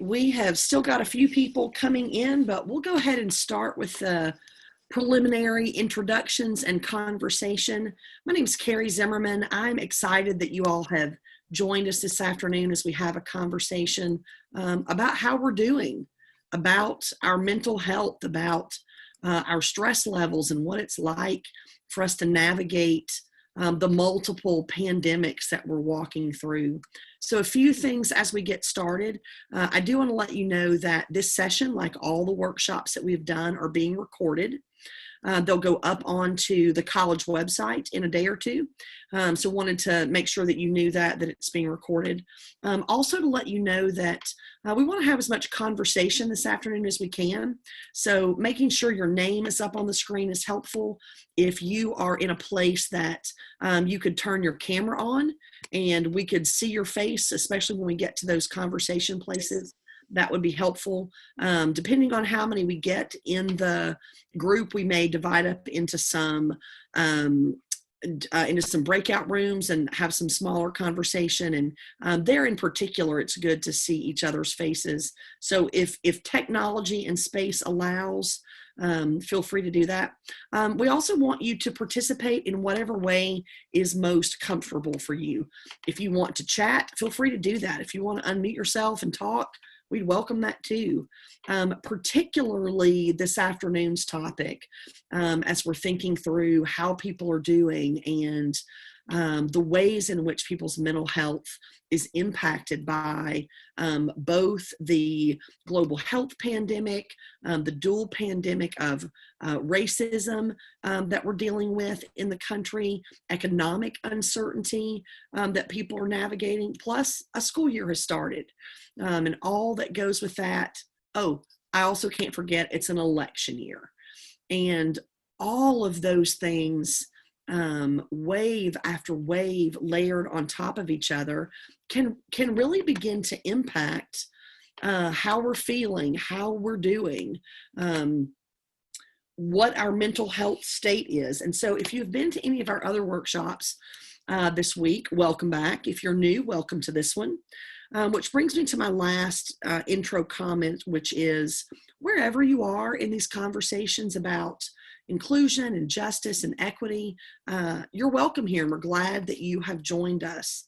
We have still got a few people coming in, but we'll go ahead and start with the preliminary introductions and conversation. My name is Carrie Zimmerman. I'm excited that you all have joined us this afternoon as we have a conversation about how we're doing, about our mental health, about our stress levels and what it's like for us to navigate the multiple pandemics that we're walking through. So a few things as we get started. I do want to let you know that this session, like all the workshops that we've done, are being recorded. They'll go up onto the college website in a day or two. So wanted to make sure that you knew that it's being recorded. Also to let you know that we want to have as much conversation this afternoon as we can. So making sure your name is up on the screen is helpful. If you are in a place that you could turn your camera on and we could see your face, especially when we get to those conversation places, that would be helpful. Depending on how many we get in the group, we may divide up into some breakout rooms and have some smaller conversation. And there in particular, it's good to see each other's faces. So if technology and space allows, feel free to do that. We also want you to participate in whatever way is most comfortable for you. If you want to chat, feel free to do that. If you want to unmute yourself and talk, we'd welcome that too. Particularly this afternoon's topic, as we're thinking through how people are doing and the ways in which people's mental health is impacted by both the global health pandemic, the dual pandemic of racism that we're dealing with in the country, economic uncertainty that people are navigating, plus a school year has started, and all that goes with that. Oh, I also can't forget it's an election year. And all of those things, wave after wave layered on top of each other, can really begin to impact how we're feeling, how we're doing, what our mental health state is. And so if you've been to any of our other workshops this week, welcome back. If you're new, welcome to this one. Which brings me to my last intro comment, which is wherever you are in these conversations about inclusion and justice and equity, you're welcome here, and we're glad that you have joined us.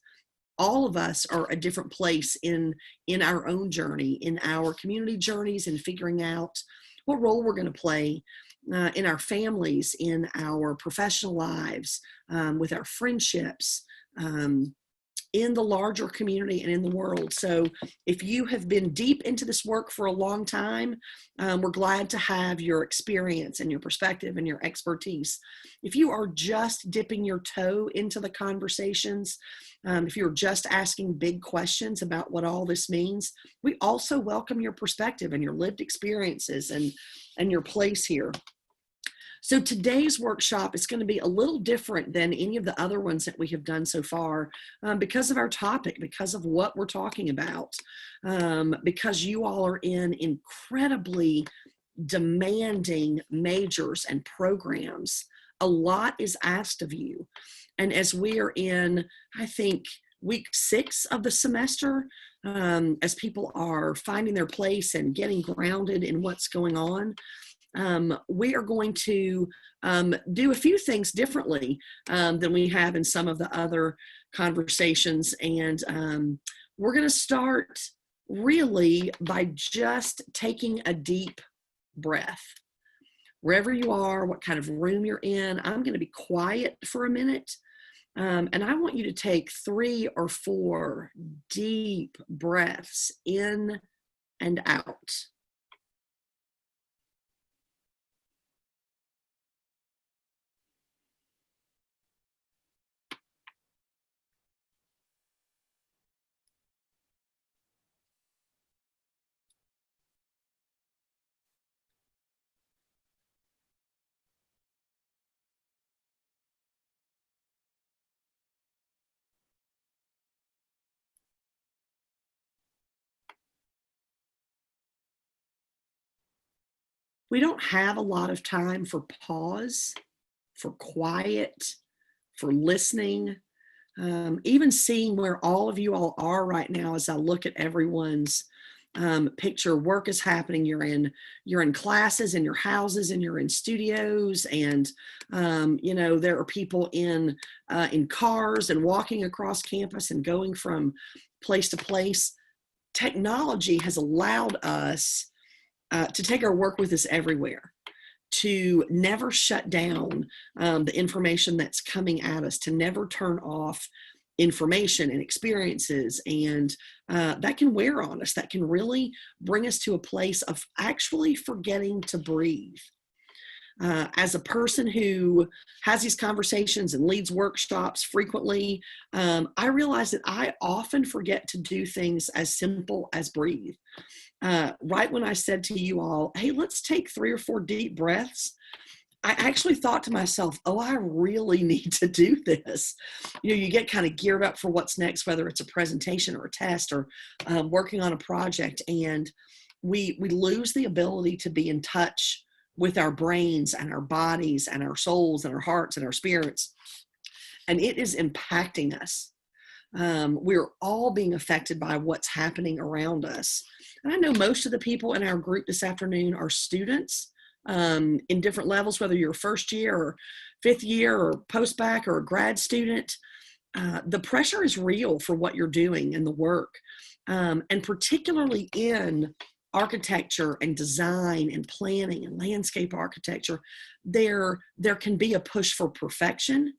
All of us are a different place in our own journey, in our community journeys, and figuring out what role we're going to play in our families, in our professional lives, with our friendships, in the larger community and in the world. So if you have been deep into this work for a long time, we're glad to have your experience and your perspective and your expertise. If you are just dipping your toe into the conversations, if you're just asking big questions about what all this means, we also welcome your perspective and your lived experiences and your place here. So today's workshop is going to be a little different than any of the other ones that we have done so far because of our topic, because of what we're talking about, because you all are in incredibly demanding majors and programs. A lot is asked of you. And as we are in, I think, week 6 of the semester, as people are finding their place and getting grounded in what's going on, we are going to do a few things differently than we have in some of the other conversations. And we're going to start really by just taking a deep breath. Wherever you are, what kind of room you're in, I'm going to be quiet for a minute. And I want you to take 3 or 4 deep breaths in and out. We don't have a lot of time for pause, for quiet, for listening, even seeing where all of you all are right now as I look at everyone's picture work is happening. You're in classes, in your houses, and you're in studios, and there are people in cars and walking across campus and going from place to place. Technology has allowed us to take our work with us everywhere, to never shut down the information that's coming at us, to never turn off information and experiences. And that can wear on us. That can really bring us to a place of actually forgetting to breathe. As a person who has these conversations and leads workshops frequently, I realize that I often forget to do things as simple as breathe. Right when I said to you all, hey, let's take 3 or 4 deep breaths, I actually thought to myself, oh, I really need to do this. You get kind of geared up for what's next, whether it's a presentation or a test or working on a project, and we lose the ability to be in touch with our brains and our bodies and our souls and our hearts and our spirits. And it is impacting us. We're all being affected by what's happening around us. And I know most of the people in our group this afternoon are students in different levels, whether you're first year or 5th year or post-bac or a grad student. The pressure is real for what you're doing and the work. And particularly in architecture and design and planning and landscape architecture, there can be a push for perfection.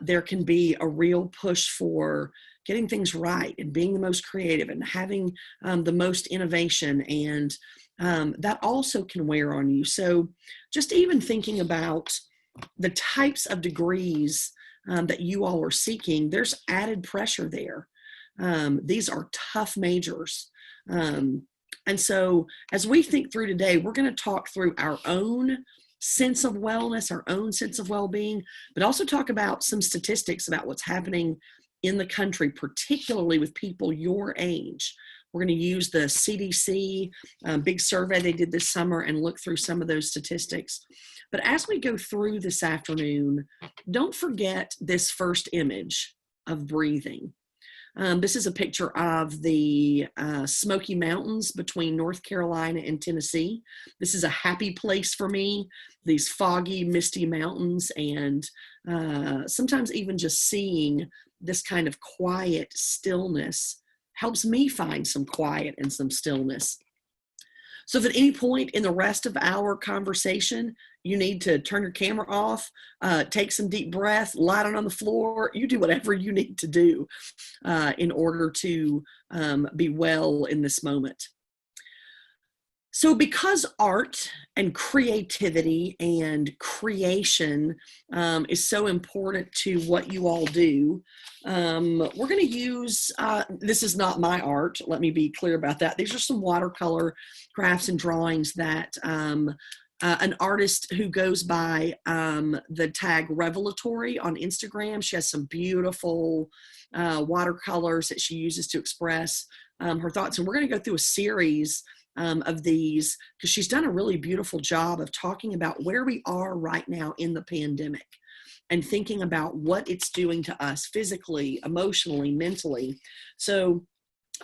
There can be a real push for getting things right and being the most creative and having the most innovation, and that also can wear on you. So just even thinking about the types of degrees that you all are seeking, there's added pressure there. These are tough majors. And so as we think through today, we're going to talk through our own sense of wellness, our own sense of well-being, but also talk about some statistics about what's happening in the country, particularly with people your age. We're going to use the CDC big survey they did this summer and look through some of those statistics. But as we go through this afternoon, don't forget this first image of breathing. This is a picture of the Smoky Mountains between North Carolina and Tennessee. This is a happy place for me, these foggy, misty mountains, and sometimes even just seeing this kind of quiet stillness helps me find some quiet and some stillness. So if at any point in the rest of our conversation, you need to turn your camera off, take some deep breath, lie down on the floor, you do whatever you need to do in order to be well in this moment. So because art and creativity and creation is so important to what you all do, we're going to use, this is not my art, let me be clear about that. These are some watercolor crafts and drawings that an artist who goes by the tag Revelatory on Instagram. She has some beautiful watercolors that she uses to express her thoughts. And we're going to go through a series of these because she's done a really beautiful job of talking about where we are right now in the pandemic and thinking about what it's doing to us physically, emotionally, mentally. So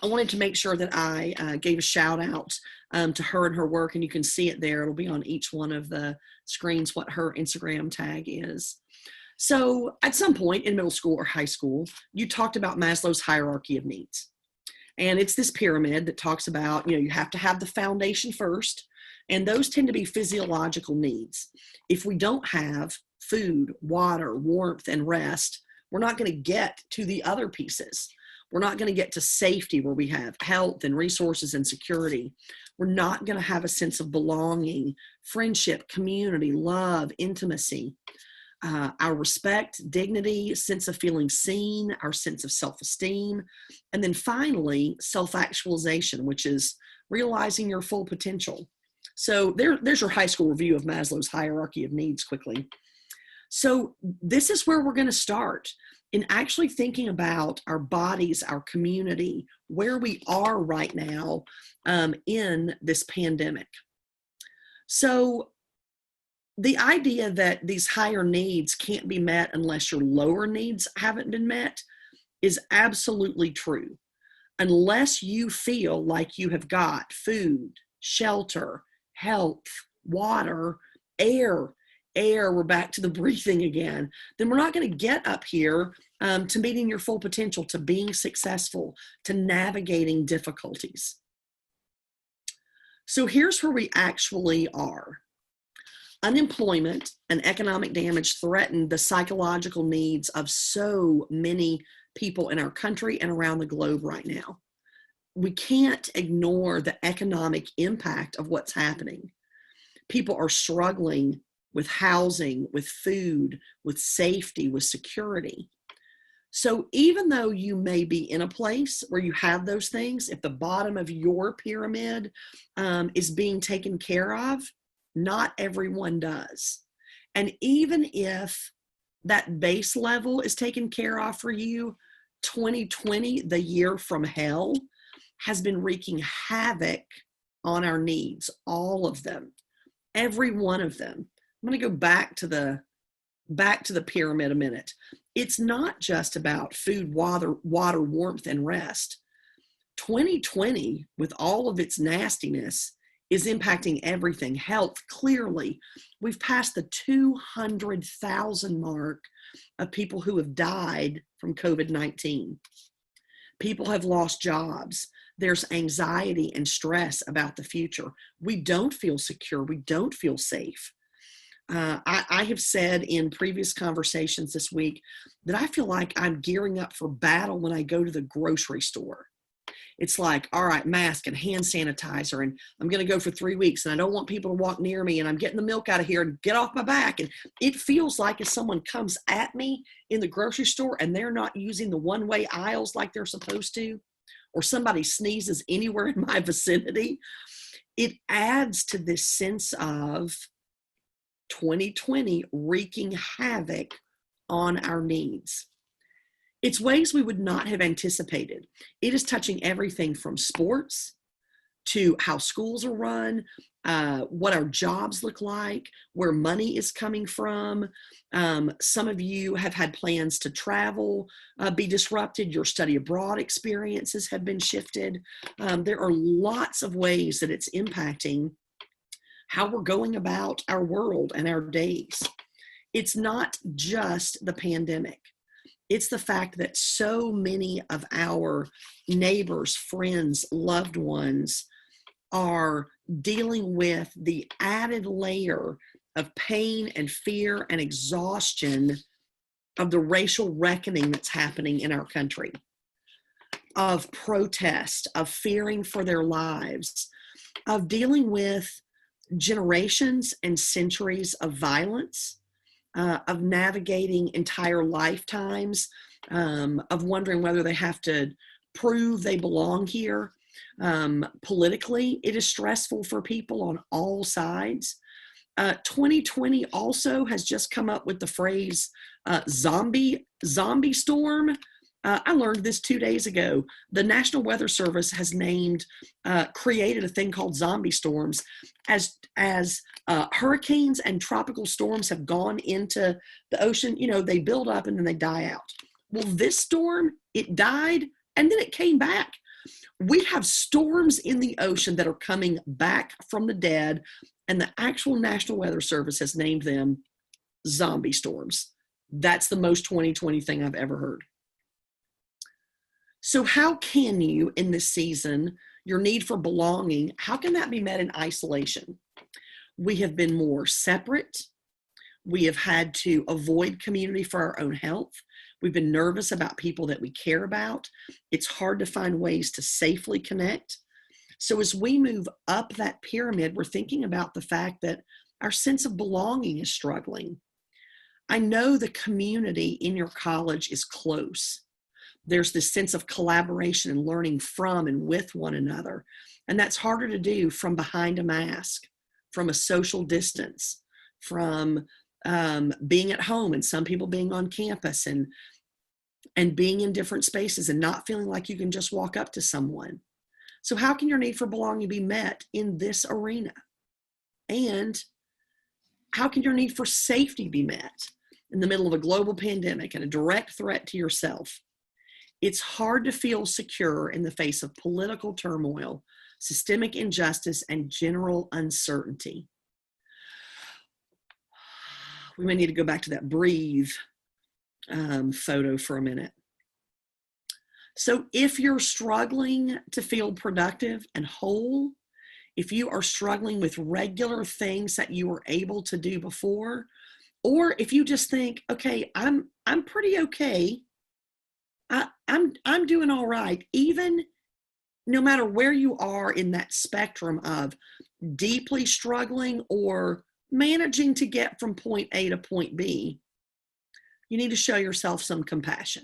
I wanted to make sure that I gave a shout out to her and her work, and you can see it there. It'll be on each one of the screens what her Instagram tag is. So at some point in middle school or high school, you talked about Maslow's hierarchy of needs. And it's this pyramid that talks about, you have to have the foundation first, and those tend to be physiological needs. If we don't have food, water, warmth, and rest, we're not going to get to the other pieces. We're not going to get to safety where we have health and resources and security. We're not going to have a sense of belonging, friendship, community, love, intimacy, our respect, dignity, sense of feeling seen, our sense of self-esteem, and then finally, self-actualization, which is realizing your full potential. So there's your high school review of Maslow's hierarchy of needs quickly. So this is where we're going to start in actually thinking about our bodies, our community, where we are right now in this pandemic. So the idea that these higher needs can't be met unless your lower needs haven't been met is absolutely true. unless you feel like you have got food, shelter, health, water, air, we're back to the breathing again, then we're not going to get up here to meeting your full potential, to being successful, to navigating difficulties. So here's where we actually are. Unemployment and economic damage threaten the psychological needs of so many people in our country and around the globe right now. We can't ignore the economic impact of what's happening. People are struggling with housing, with food, with safety, with security. So even though you may be in a place where you have those things, if the bottom of your pyramid is being taken care of, not everyone does. And even if that base level is taken care of for you, 2020, the year from hell, has been wreaking havoc on our needs, all of them, every one of them. I'm going to go back to the pyramid a minute. It's not just about food, water, warmth, and rest. 2020, with all of its nastiness, is impacting everything. Health, clearly. We've passed the 200,000 mark of people who have died from COVID-19. People have lost jobs. There's anxiety and stress about the future. We don't feel secure. We don't feel safe. I have said in previous conversations this week that I feel like I'm gearing up for battle when I go to the grocery store. It's like, all right, mask and hand sanitizer, and I'm going to go for 3 weeks, and I don't want people to walk near me, and I'm getting the milk out of here and get off my back. And it feels like if someone comes at me in the grocery store and they're not using the one-way aisles like they're supposed to, or somebody sneezes anywhere in my vicinity, it adds to this sense of 2020 wreaking havoc on our needs. It's ways we would not have anticipated. It is touching everything from sports to how schools are run, what our jobs look like, where money is coming from. Some of you have had plans to travel be disrupted. Your study abroad experiences have been shifted. There are lots of ways that it's impacting how we're going about our world and our days. It's not just the pandemic. It's the fact that so many of our neighbors, friends, loved ones are dealing with the added layer of pain and fear and exhaustion of the racial reckoning that's happening in our country, of protest, of fearing for their lives, of dealing with generations and centuries of violence, of navigating entire lifetimes, of wondering whether they have to prove they belong here. Politically, it is stressful for people on all sides. 2020 also has just come up with the phrase zombie storm. I learned this 2 days ago. The National Weather Service has created a thing called zombie storms as hurricanes and tropical storms have gone into the ocean. You know, they build up and then they die out. Well, this storm, it died and then it came back. We have storms in the ocean that are coming back from the dead, and the actual National Weather Service has named them zombie storms. That's the most 2020 thing I've ever heard. So how can you, in this season, your need for belonging, how can that be met in isolation? We have been more separate. We have had to avoid community for our own health. We've been nervous about people that we care about. It's hard to find ways to safely connect. So as we move up that pyramid, we're thinking about the fact that our sense of belonging is struggling. I know the community in your college is close. There's this sense of collaboration and learning from and with one another. And that's harder to do from behind a mask, from a social distance, from being at home and some people being on campus and being in different spaces and not feeling like you can just walk up to someone. So how can your need for belonging be met in this arena? And how can your need for safety be met in the middle of a global pandemic and a direct threat to yourself? It's hard to feel secure in the face of political turmoil, systemic injustice, and general uncertainty. We may need to go back to that breathe photo for a minute. So if you're struggling to feel productive and whole, if you are struggling with regular things that you were able to do before, or if you just think, okay, I'm pretty okay, I'm doing all right, even no matter where you are in that spectrum of deeply struggling or managing to get from point A to point B, you need to show yourself some compassion.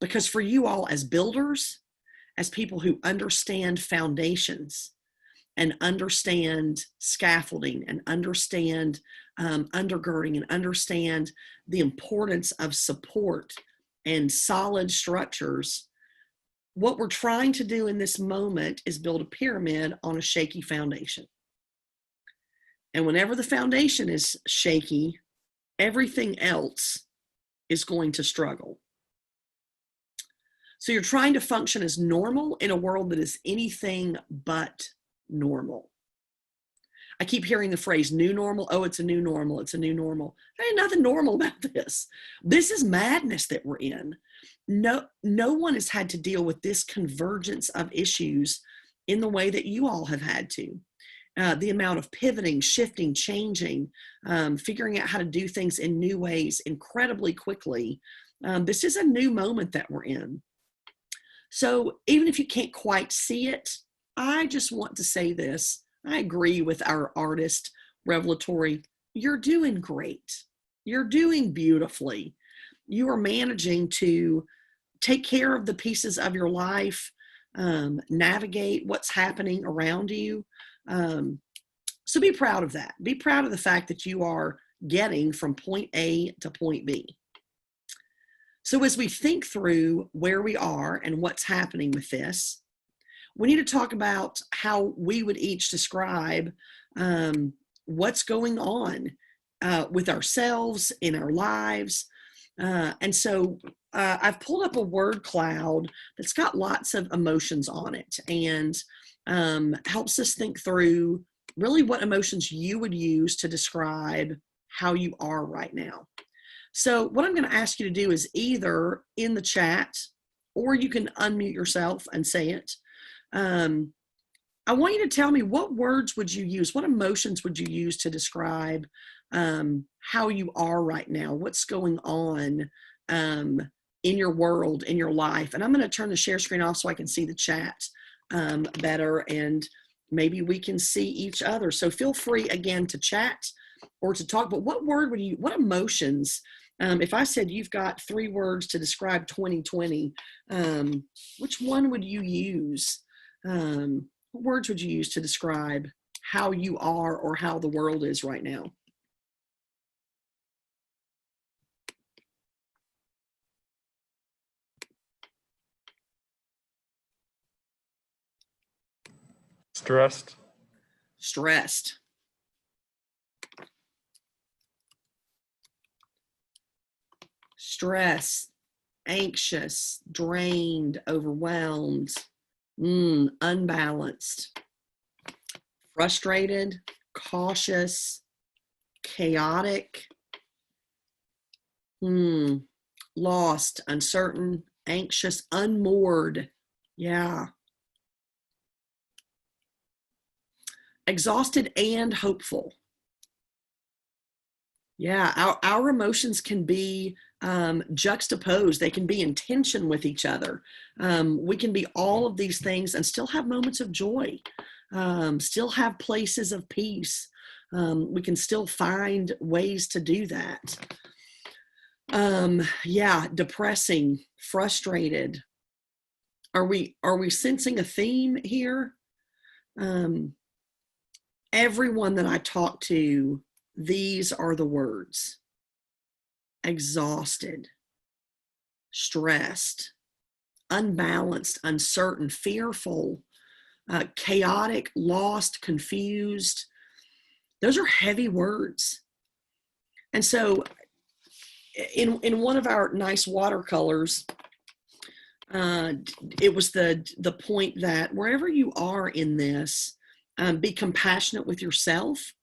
Because for you all as builders, as people who understand foundations and understand scaffolding and understand undergirding and understand the importance of support and solid structures, what we're trying to do in this moment is build a pyramid on a shaky foundation. And whenever the foundation is shaky, everything else is going to struggle. So you're trying to function as normal in a world that is anything but normal. I keep hearing the phrase new normal. Oh, it's a new normal. It's a new normal. There ain't nothing normal about this. This is madness that we're in. No one has had to deal with this convergence of issues in the way that you all have had to. The amount of pivoting, shifting, changing, figuring out how to do things in new ways incredibly quickly. This is a new moment that we're in. So even if you can't quite see it, I just want to say this. I agree with our artist revelatory. You're doing great. You're doing beautifully. You are managing to take care of the pieces of your life, navigate what's happening around you. So be proud of that. Be proud of the fact that you are getting from point A to point B. So as we think through where we are and what's happening with this, we need to talk about how we would each describe what's going on with ourselves in our lives. And so I've pulled up a word cloud that's got lots of emotions on it and helps us think through really what emotions you would use to describe how you are right now. So what I'm going to ask you to do is either in the chat, or you can unmute yourself and say it. I want you to tell me, what words would you use? What emotions would you use to describe how you are right now? What's going on in your world, in your life? And I'm going to turn the share screen off so I can see the chat better, and maybe we can see each other. So feel free again to chat or to talk, but what emotions, if I said you've got 3 words to describe 2020, which one would you use? What words would you use to describe how you are or how the world is right now? Stressed. Stressed. Stress, anxious, drained, overwhelmed, unbalanced, frustrated, cautious, chaotic, lost, uncertain, anxious, unmoored. Yeah. Exhausted and hopeful. Yeah, our emotions can be juxtaposed. They can be in tension with each other. We can be all of these things and still have moments of joy, still have places of peace. We can still find ways to do that. Yeah, depressing, frustrated. Are we sensing a theme here? Everyone that I talk to, these are the words: exhausted, stressed, unbalanced, uncertain, fearful, chaotic, lost, confused. Those are heavy words. And so in one of our nice watercolors, uh, it was the point that wherever you are in this, be compassionate with yourself,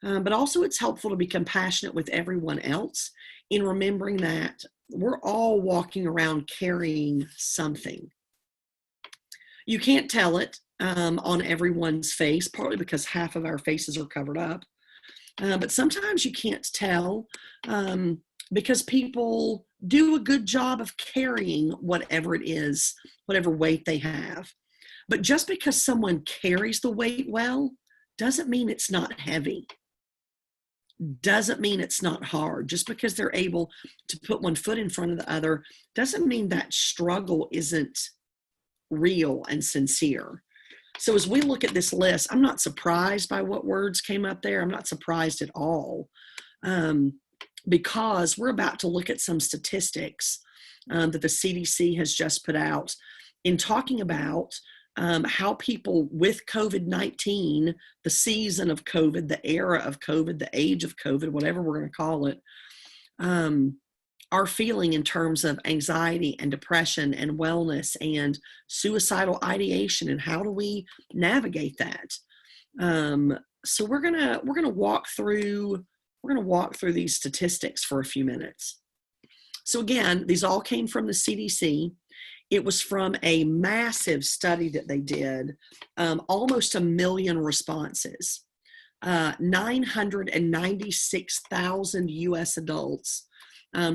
but also it's helpful to be compassionate with everyone else in remembering that we're all walking around carrying something. You can't tell it on everyone's face, partly because half of our faces are covered up. But sometimes you can't tell because people do a good job of carrying whatever it is, whatever weight they have. But just because someone carries the weight well doesn't mean it's not heavy, doesn't mean it's not hard. Just because they're able to put one foot in front of the other doesn't mean that struggle isn't real and sincere. So as we look at this list, I'm not surprised by what words came up there. I'm not surprised at all, because we're about to look at some statistics that the CDC has just put out in talking about how people with COVID-19, the season of COVID, the era of COVID, the age of COVID, whatever we're going to call it, are feeling in terms of anxiety and depression and wellness and suicidal ideation, and how do we navigate that? So we're gonna walk through these statistics for a few minutes. So again, these all came from the CDC. It was from a massive study that they did, almost 1 million responses, 996,000 U.S. adults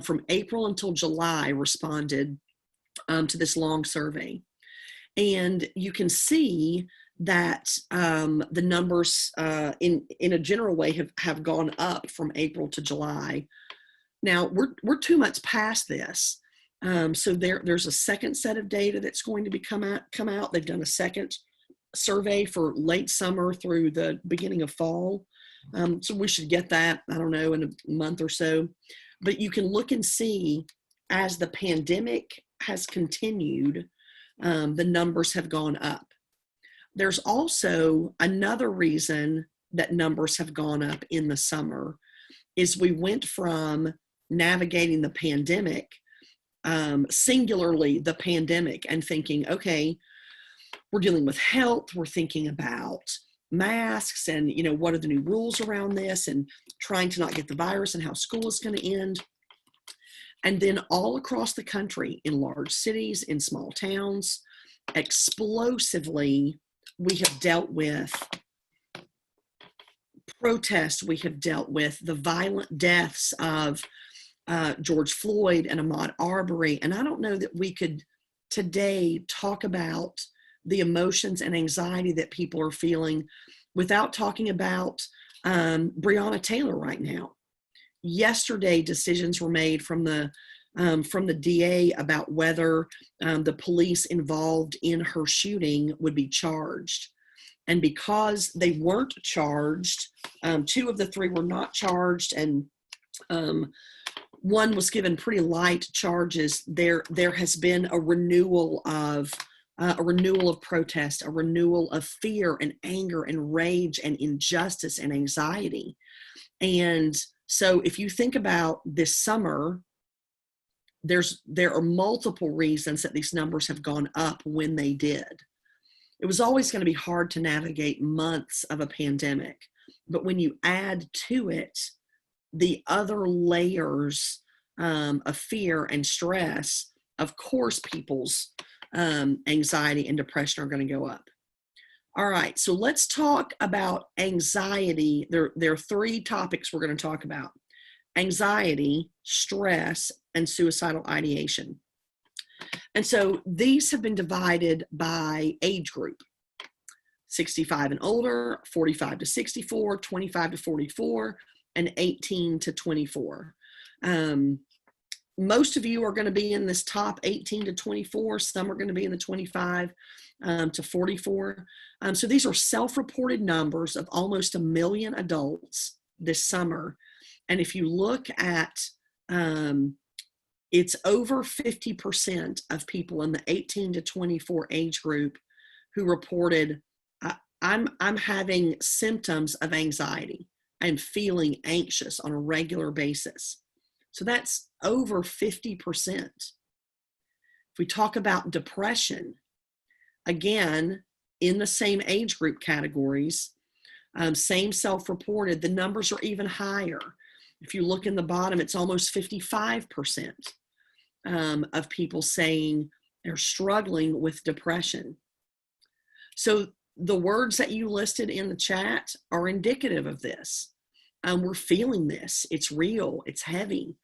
from April until July responded to this long survey. And you can see that the numbers in a general way have gone up from April to July. Now, we're 2 months past this. So there's a second set of data that's going to come out. They've done a second survey for late summer through the beginning of fall. So we should get that, I don't know, in a month or so. But you can look and see as the pandemic has continued, the numbers have gone up. There's also another reason that numbers have gone up in the summer is we went from navigating the pandemic, singularly the pandemic, and thinking, okay, we're dealing with health, we're thinking about masks and, what are the new rules around this and trying to not get the virus and how school is going to end. And then all across the country, in large cities, in small towns, explosively, we have dealt with protests, we have dealt with the violent deaths of George Floyd and Ahmaud Arbery. And I don't know that we could today talk about the emotions and anxiety that people are feeling without talking about Breonna Taylor right now. Yesterday, decisions were made from the DA about whether the police involved in her shooting would be charged. And because they weren't charged, 2 of the 3 were not charged, and one was given pretty light charges. There has been a renewal of protest, a renewal of fear and anger and rage and injustice and anxiety. And so if you think about this summer, there are multiple reasons that these numbers have gone up when they did. It was always going to be hard to navigate months of a pandemic, but when you add to it the other layers of fear and stress, of course people's anxiety and depression are going to go up. All right, so let's talk about anxiety. There are 3 topics we're going to talk about: anxiety, stress, and suicidal ideation. And so these have been divided by age group: 65 and older, 45 to 64, 25 to 44, and 18 to 24. Most of you are going to be in this top 18 to 24. Some are going to be in the 25 to 44. So these are self-reported numbers of almost 1 million adults this summer. And if you look at, it's over 50% of people in the 18 to 24 age group who reported, I'm having symptoms of anxiety. I'm feeling anxious on a regular basis. So that's over 50%. If we talk about depression, again, in the same age group categories, same self-reported, the numbers are even higher. If you look in the bottom, it's almost 55% of people saying they're struggling with depression. So the words that you listed in the chat are indicative of this. We're feeling this. It's real. It's heavy.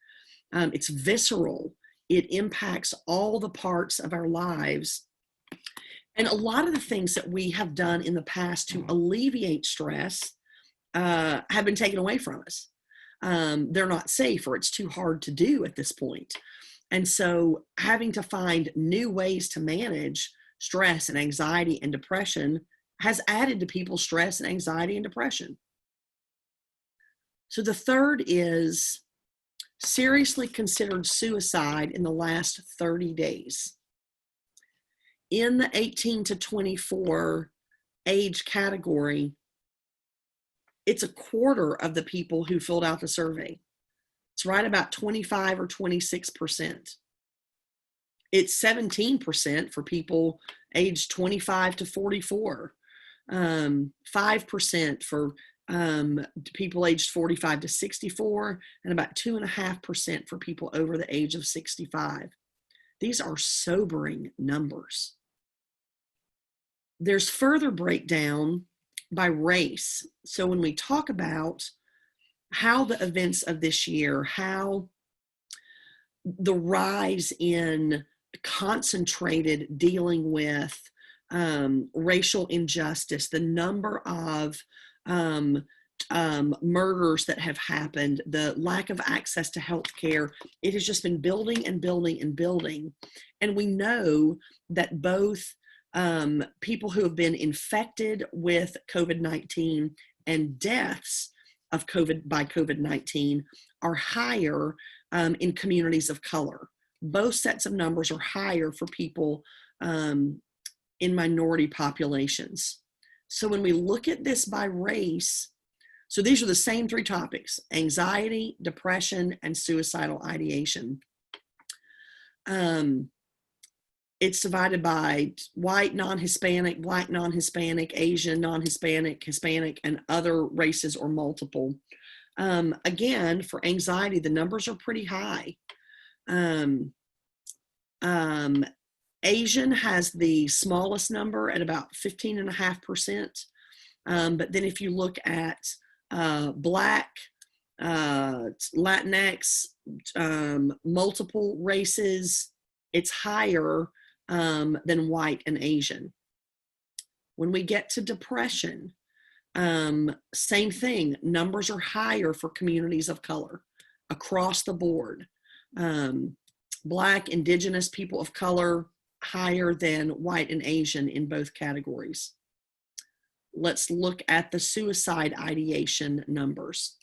It's visceral. It impacts all the parts of our lives. And a lot of the things that we have done in the past to alleviate stress have been taken away from us. They're not safe, or it's too hard to do at this point. And so having to find new ways to manage stress and anxiety and depression has added to people's stress and anxiety and depression. So the third is seriously considered suicide in the last 30 days. In the 18 to 24 age category, it's a quarter of the people who filled out the survey. It's right about 25 or 26%. It's 17% for people aged 25 to 44, 5% for people aged 45 to 64, and about 2.5% for people over the age of 65. These are sobering numbers. There's further breakdown by race. So when we talk about how the events of this year, how the rise in concentrated dealing with racial injustice, the number of murders that have happened, the lack of access to health care, it has just been building and building and building. And we know that both people who have been infected with COVID-19 and deaths of by COVID-19 are higher in communities of color. Both sets of numbers are higher for people in minority populations. So when we look at this by race, so these are the same three topics: anxiety, depression, and suicidal ideation. It's divided by white, non-Hispanic, black, non-Hispanic, Asian, non-Hispanic, Hispanic, and other races or multiple. Again, for anxiety, the numbers are pretty high. Asian has the smallest number at about 15.5%. But then if you look at Black, Latinx, multiple races, it's higher than white and Asian. When we get to depression, same thing. Numbers are higher for communities of color across the board. Black, Indigenous, people of color, higher than white and Asian in both categories. Let's look at the suicide ideation numbers.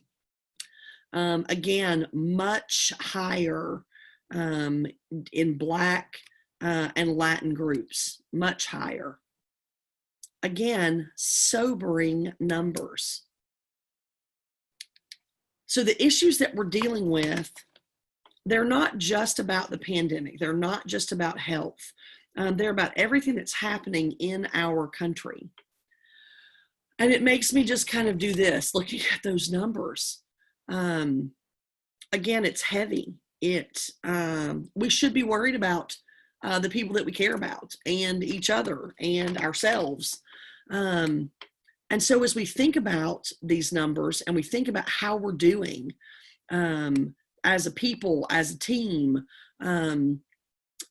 Again, much higher in Black and Latin groups, much higher. Again, sobering numbers. So the issues that we're dealing with, they're not just about the pandemic. They're not just about health. They're about everything that's happening in our country. And it makes me just kind of do this, looking at those numbers. Again, it's heavy. We should be worried about the people that we care about and each other and ourselves. And so as we think about these numbers and we think about how we're doing as a people, as a team,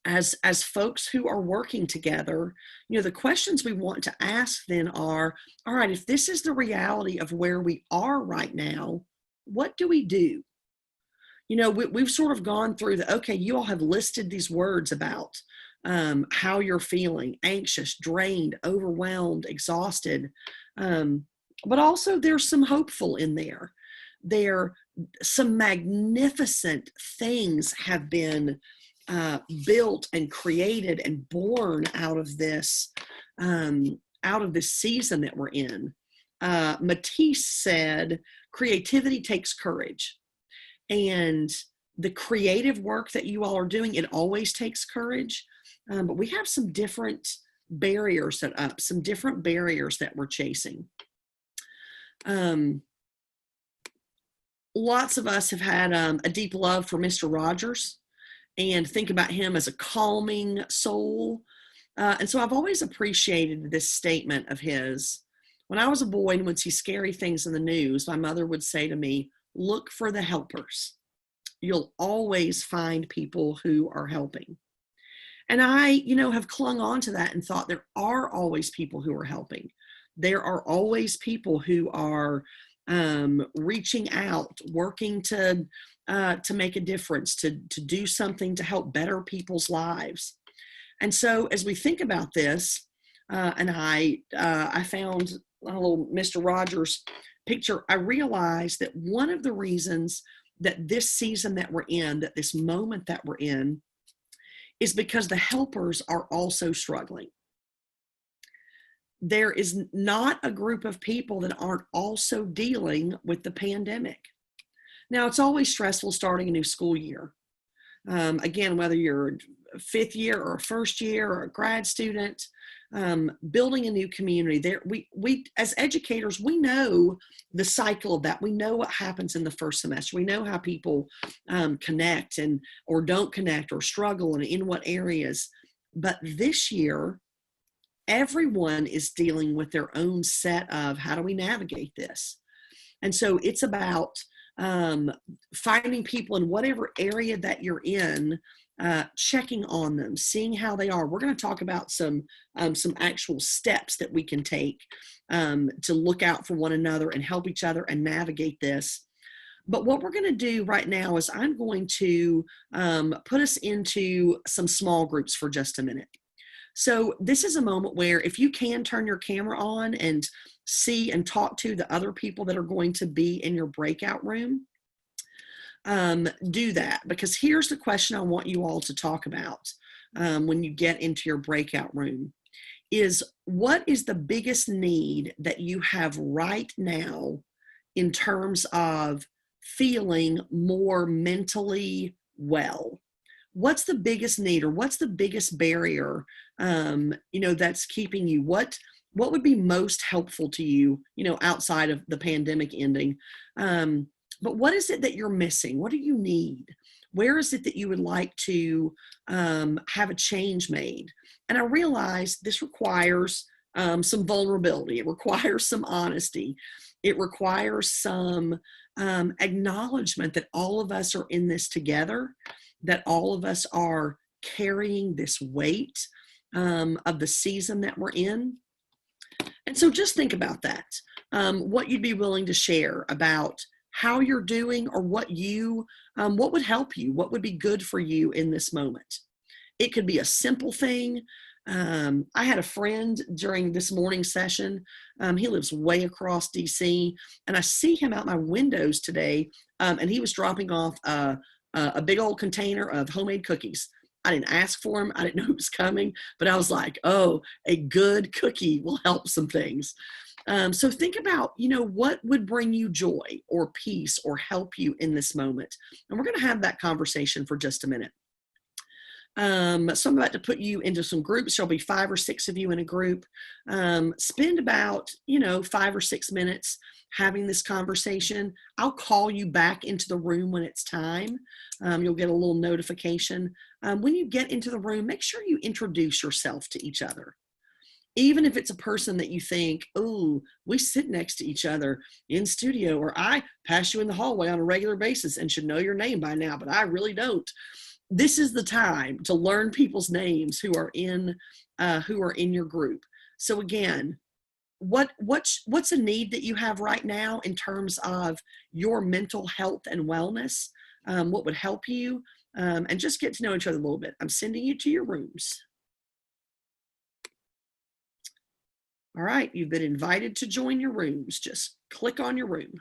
as folks who are working together, the questions we want to ask then are, all right, if this is the reality of where we are right now, what do we do? We've sort of gone through okay, you all have listed these words about how you're feeling: anxious, drained, overwhelmed, exhausted. But also there's some hopeful in there. Some magnificent things have been built and created and born out of this season that we're in. Matisse said, creativity takes courage. And the creative work that you all are doing, it always takes courage. but we have some different barriers set up, some different barriers that we're chasing. Lots of us have had a deep love for Mr. Rogers and think about him as a calming soul. And so I've always appreciated this statement of his. When I was a boy and would see scary things in the news, my mother would say to me, look for the helpers. You'll always find people who are helping. And I, have clung on to that and thought there are always people who are helping. There are always people who are reaching out, working to make a difference, to do something to help better people's lives. And so, as we think about this, and I found a little Mr. Rogers picture, I realized that one of the reasons that this season that we're in, that this moment that we're in, is because the helpers are also struggling. There is not a group of people that aren't also dealing with the pandemic. Now, it's always stressful starting a new school year. Again, whether you're a fifth year or a first year or a grad student, building a new community, there we as educators, we know the cycle of that. We know what happens in the first semester. We know how people connect or don't connect or struggle and in what areas. But this year, everyone is dealing with their own set of how do we navigate this? And so it's about finding people in whatever area that you're in, checking on them, seeing how they are. We're going to talk about some actual steps that we can take to look out for one another and help each other and navigate this. But what we're going to do right now is I'm going to put us into some small groups for just a minute. So this is a moment where if you can turn your camera on and see and talk to the other people that are going to be in your breakout room, do that, because here's the question I want you all to talk about when you get into your breakout room is what is the biggest need that you have right now in terms of feeling more mentally well? What's the biggest need or what's the biggest barrier, that's keeping you? What would be most helpful to you, outside of the pandemic ending? But what is it that you're missing? What do you need? Where is it that you would like to have a change made? And I realize this requires some vulnerability. It requires some honesty. It requires some acknowledgement that all of us are in this together, that all of us are carrying this weight of the season that we're in. And so just think about that, what you'd be willing to share about how you're doing or what would help you, what would be good for you in this moment. It could be a simple thing. I had a friend during this morning session. He lives way across DC, and I see him out my windows today, and he was dropping off a big old container of homemade cookies. I didn't ask for him. I didn't know he was coming, but I was like, oh, a good cookie will help some things. So think about, what would bring you joy or peace or help you in this moment. And we're going to have that conversation for just a minute. So I'm about to put you into some groups. There'll be 5 or 6 of you in a group. Spend about, 5 or 6 minutes having this conversation. I'll call you back into the room when it's time. You'll get a little notification. When you get into the room, make sure you introduce yourself to each other. Even if it's a person that you think, oh, we sit next to each other in studio, or I pass you in the hallway on a regular basis and should know your name by now, but I really don't. This is the time to learn people's names who are in your group. So again, what's a need that you have right now in terms of your mental health and wellness? What would help you? And just get to know each other a little bit. I'm sending you to your rooms. All right, you've been invited to join your rooms. Just click on your room.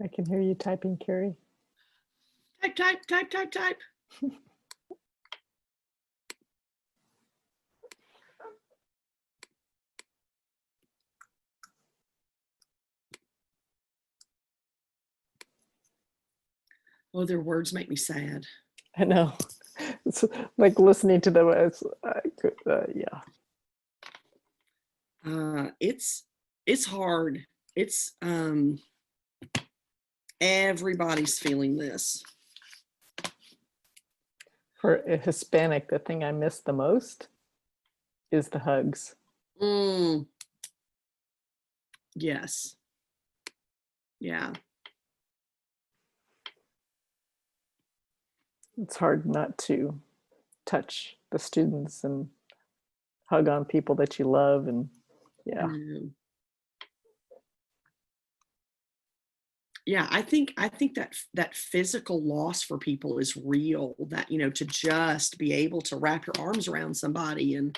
I can hear you typing, Carrie. Type, type, type, type, type. Oh, their words make me sad. I know. It's like listening to them. Yeah. It's hard. It's everybody's feeling this. For a Hispanic, the thing I miss the most is the hugs. Yes. Yeah. It's hard not to touch the students and hug on people that you love, and yeah. Yeah, I think that physical loss for people is real. That, you know, to just be able to wrap your arms around somebody, and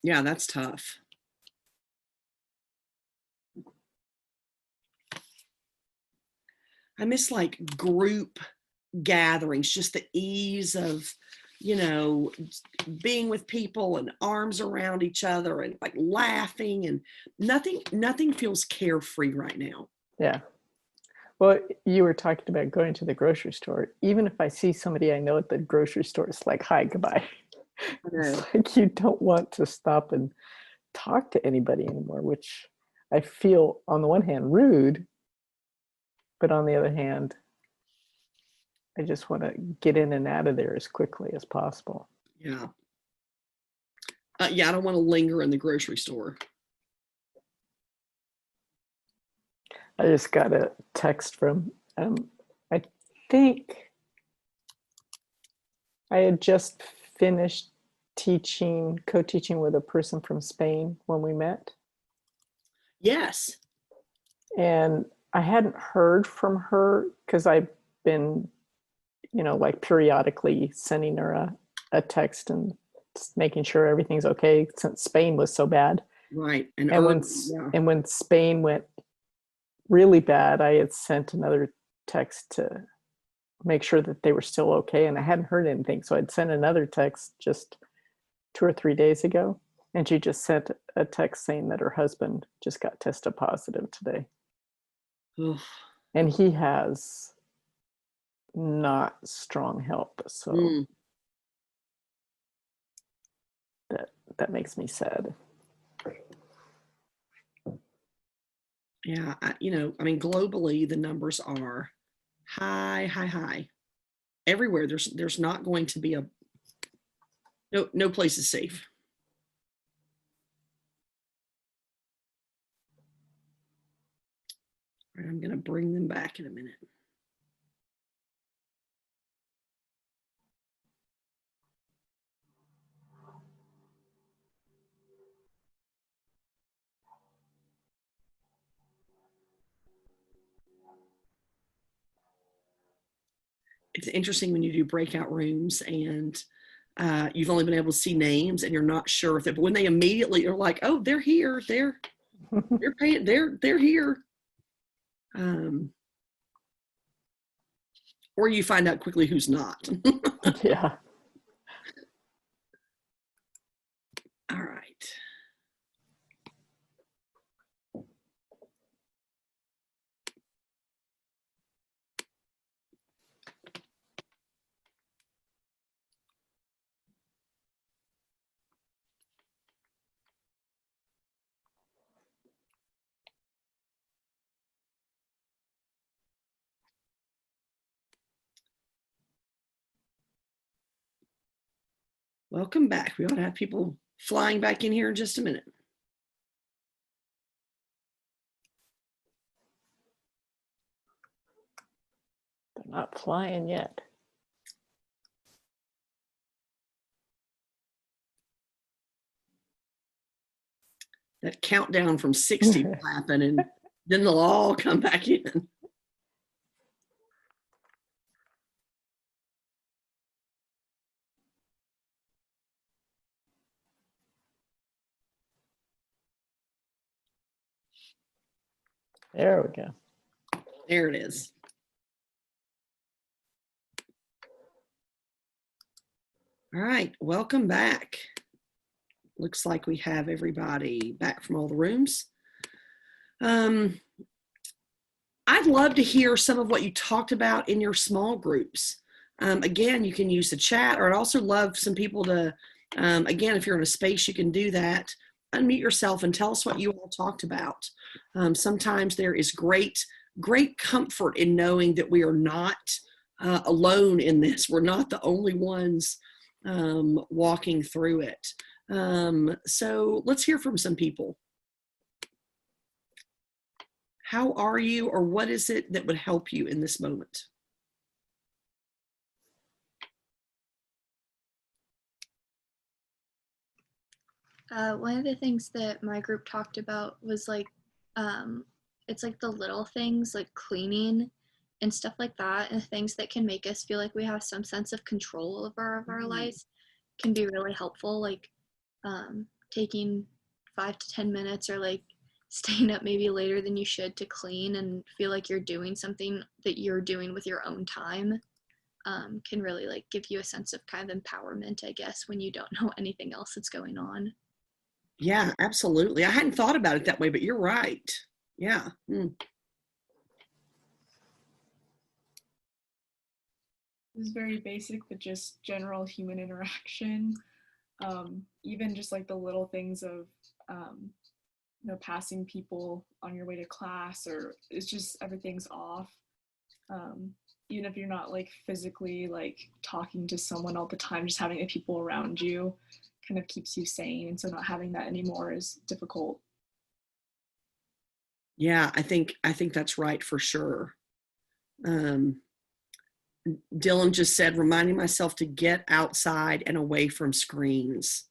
yeah, that's tough. I miss like group gatherings, just the ease of, you know, being with people and arms around each other and like laughing, and nothing feels carefree right now. Yeah. Well, you were talking about going to the grocery store. Even if I see somebody I know at the grocery store, it's like, hi, goodbye. It's like you don't want to stop and talk to anybody anymore, which I feel on the one hand rude, but on the other hand, I just want to get in and out of there as quickly as possible. Yeah. Yeah, I don't want to linger in the grocery store. I just got a text from, I think I had just finished co-teaching with a person from Spain when we met. Yes. And I hadn't heard from her because I've been, you know, like periodically sending her a text and just making sure everything's okay since Spain was so bad. Right. And when Spain went really bad, I had sent another text to make sure that they were still okay. And I hadn't heard anything. So I'd sent another text just 2 or 3 days ago. And she just sent a text saying that her husband just got tested positive today. Ugh. And he has not strong health. So that makes me sad. Yeah, you know, I mean, globally, the numbers are high. Everywhere, there's not going to be no place is safe. All right, I'm going to bring them back in a minute. It's interesting when you do breakout rooms and you've only been able to see names and you're not sure if it, but when they immediately are like, oh, they're here, they're paying, they're here. Or you find out quickly who's not. Yeah. All right. Welcome back. We ought to have people flying back in here in just a minute. They're not flying yet. That countdown from 60 will happen, and then they'll all come back in. There we go. There it is. All right, welcome back. Looks like we have everybody back from all the rooms. I'd love to hear some of what you talked about in your small groups. Again, you can use the chat, or I'd also love some people to, again, if you're in a space, you can do that. Unmute yourself and tell us what you all talked about. Sometimes there is great comfort in knowing that we are not alone in this. We're not the only ones walking through it. So let's hear from some people. How are you, or what is it that would help you in this moment? One of the things that my group talked about was like, it's like the little things like cleaning and stuff like that, and things that can make us feel like we have some sense of control over our lives can be really helpful, like taking 5 to 10 minutes or like staying up maybe later than you should to clean and feel like you're doing something that you're doing with your own time can really like give you a sense of kind of empowerment, I guess, when you don't know anything else that's going on. Yeah, absolutely. I hadn't thought about it that way, but you're right. Yeah. It was very basic, but just general human interaction. Even just like the little things of, you know, passing people on your way to class, or it's just everything's off. Even if you're not like physically like talking to someone all the time, just having the people around you kind of keeps you sane. And so not having that anymore is difficult. Yeah, I think that's right for sure. Dylan just said, reminding myself to get outside and away from screens.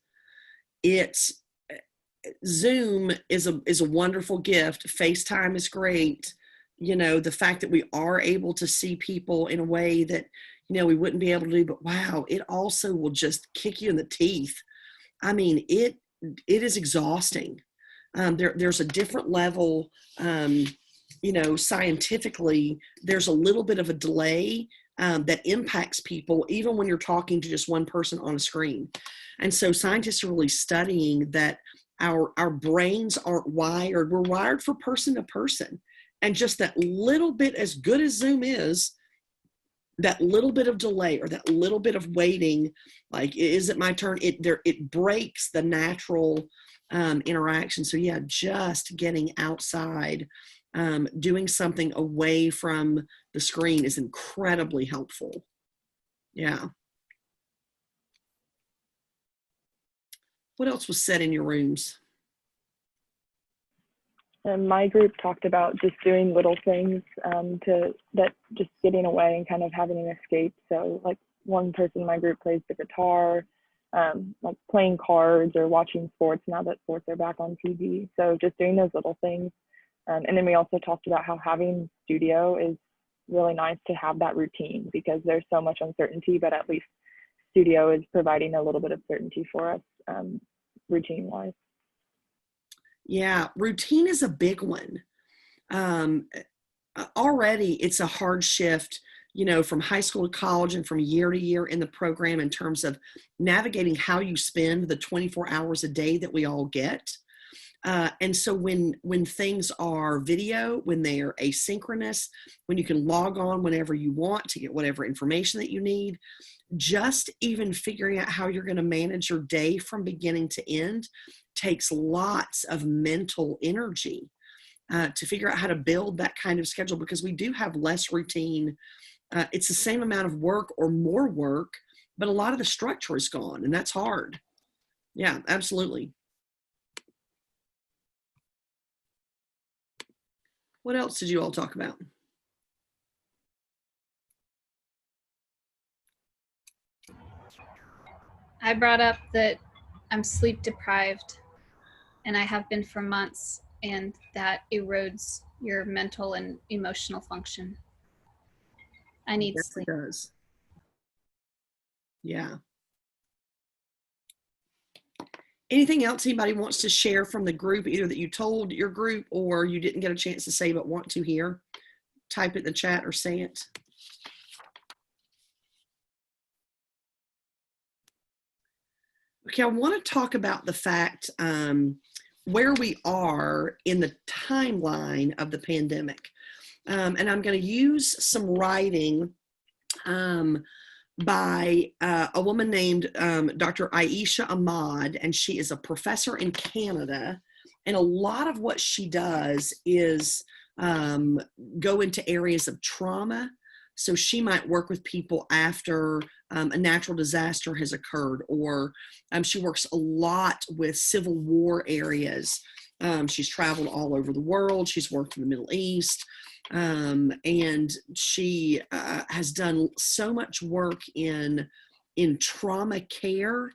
Zoom is a wonderful gift. FaceTime is great. You know, the fact that we are able to see people in a way that, you know, we wouldn't be able to do, but wow, it also will just kick you in the teeth. I mean, it is exhausting. There's a different level, you know, scientifically, there's a little bit of a delay that impacts people, even when you're talking to just one person on a screen. And so scientists are really studying that our brains aren't wired. We're wired for person to person. And just that little bit, as good as Zoom is, that little bit of delay or that little bit of waiting, like, is it my turn? It breaks the natural interaction. So yeah, just getting outside, doing something away from the screen is incredibly helpful. Yeah. What else was said in your rooms? And my group talked about just doing little things just getting away and kind of having an escape. So like one person in my group plays the guitar, like playing cards or watching sports now that sports are back on TV. So just doing those little things. And then we also talked about how having studio is really nice to have that routine, because there's so much uncertainty, but at least studio is providing a little bit of certainty for us routine wise. Yeah, routine is a big one. Already it's a hard shift, you know, from high school to college and from year to year in the program in terms of navigating how you spend the 24 hours a day that we all get. And so when things are video, when they are asynchronous, when you can log on whenever you want to get whatever information that you need, just even figuring out how you're going to manage your day from beginning to end takes lots of mental energy to figure out how to build that kind of schedule, because we do have less routine. It's the same amount of work or more work, but a lot of the structure is gone, and that's hard. Yeah, absolutely. What else did you all talk about? I brought up that I'm sleep deprived, and I have been for months, and that erodes your mental and emotional function. I need sleep. It does. Yeah. Anything else anybody wants to share from the group, either that you told your group or you didn't get a chance to say but want to hear? Type it in the chat or say it. Okay, I want to talk about the fact where we are in the timeline of the pandemic. And I'm going to use some writing by a woman named Dr. Aisha Ahmad, and she is a professor in Canada. And a lot of what she does is go into areas of trauma. So she might work with people after a natural disaster has occurred, or she works a lot with Civil War areas. She's traveled all over the world. She's worked in the Middle East. And she has done so much work in trauma care,